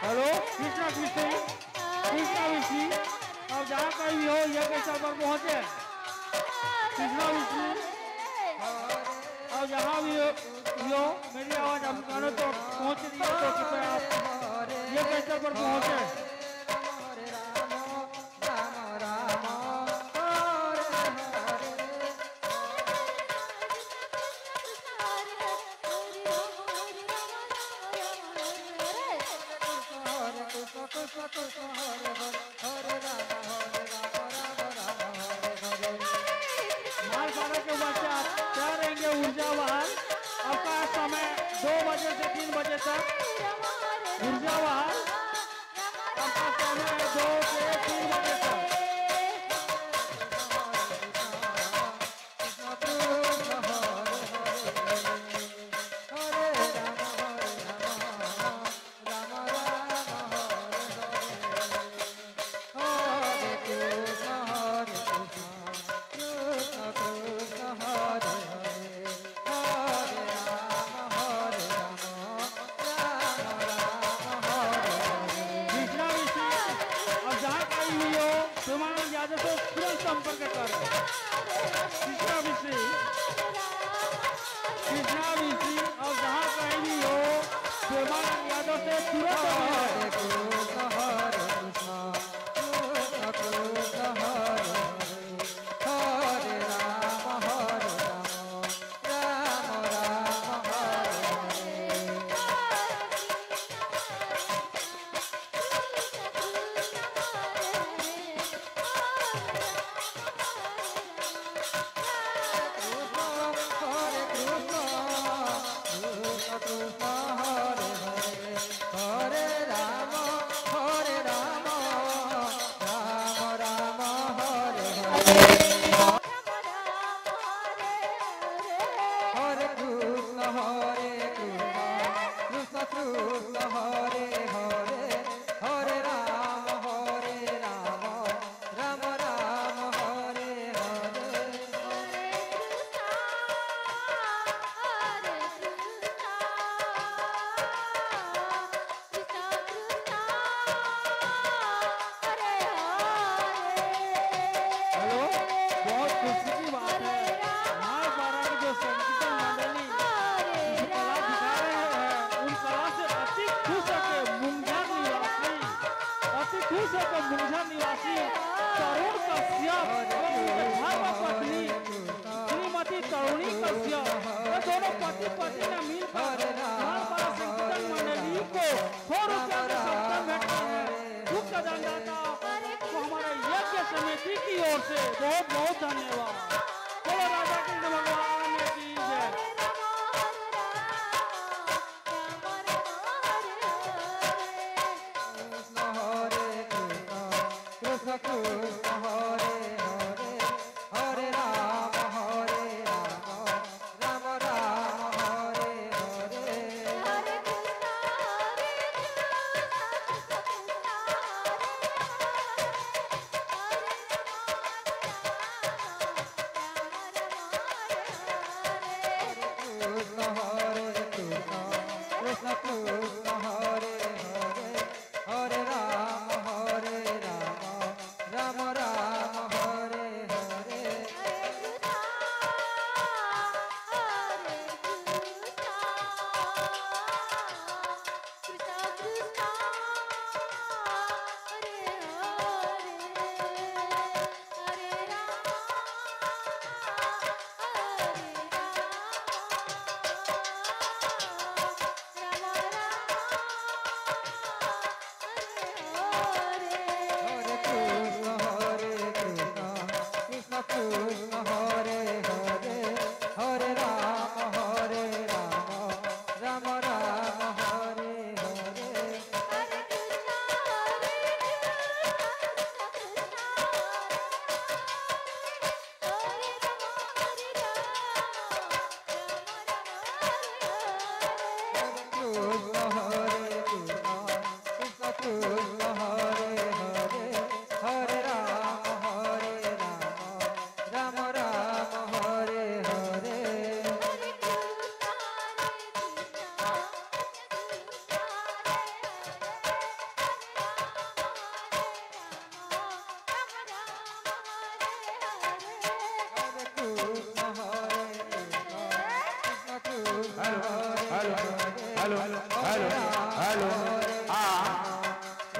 Hello Krishna Krishna Krishna Vishnu अब जहाँ कहीं भी हो यह कैसा पर पहुँचे कृष्णा विष्णु अब जहाँ भी हो मेरी आवाज़ हम कानों तो पहुँच रही है तो कृपया आप ये कैसे पर पहुँचे ऊर्जावान आपका समय 2 बजे से 3 बजे तक ऊर्जावान आपका समय 2 से 3 बजे तक संपर्क कर कृष्णा विषय और जहाँ कहीं भी हो प्रेमानंद यादव से तुरंत मुंझा निवासी तरुण कश्यप धर्म पत्नी श्रीमती तरुणी कश्यप दोनों पति पत्नी ने मिलकर संकीर्तन मंडली को 100 रुपया से सत्तर भेंट है दुख दानदाता को हमारे यज्ञ समिति की ओर से बहुत बहुत धन्यवाद। बोलो राजा कृष्ण भगवान की जय। हेलो हेलो हेलो हाँ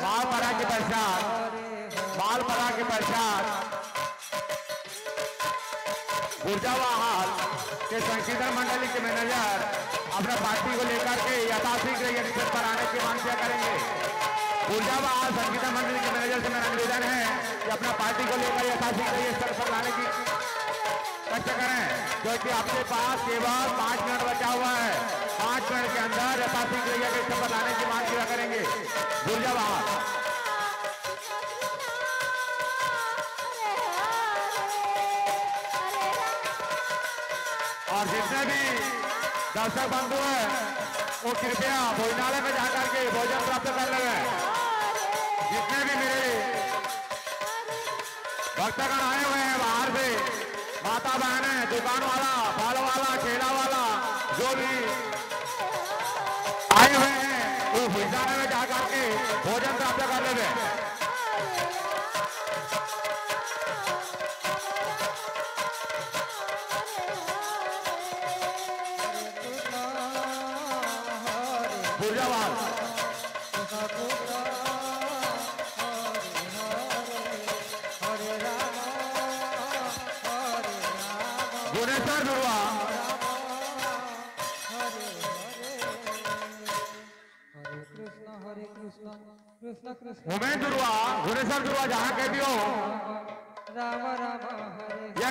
मालपरा के पश्चात बुर्जावाहाल के संकीर्तन मंडली के मैनेजर अपने पार्टी को लेकर के यथाशीघ्र ये स्टेज पर आने की मांग किया करेंगे। बुर्जावाहाल संकीर्तन मंडली के मैनेजर से मेरा निवेदन है कि अपना पार्टी को लेकर यथाशीघ्र ये स्टेज पर लाने की कष्ट करें, क्योंकि आपके पास केवल 5 मिनट बचा हुआ है। 5 मिनट के अंदर यथाशीघ्र ये स्टेज पर लाने की मांग किया करेंगे। बुर्जावाहाल और जितने भी दर्शक बंधु हैं वो कृपया भोजनालय में जाकर के भोजन प्राप्त कर ले। जितने भी मेरे भक्तगण आए हुए हैं बाहर से, माता बहनें, दुकान वाला, फल वाला, ठेला वाला, जो भी आए हुए हैं वो भोजनालय में जाकर के भोजन प्राप्त कर ले। बुर्जावाहाल गुणेश्वर दुर्वा उमेश दुर्वा, गुणेश्वर दुर्वा जहाँ के भी हो राम राम हरे या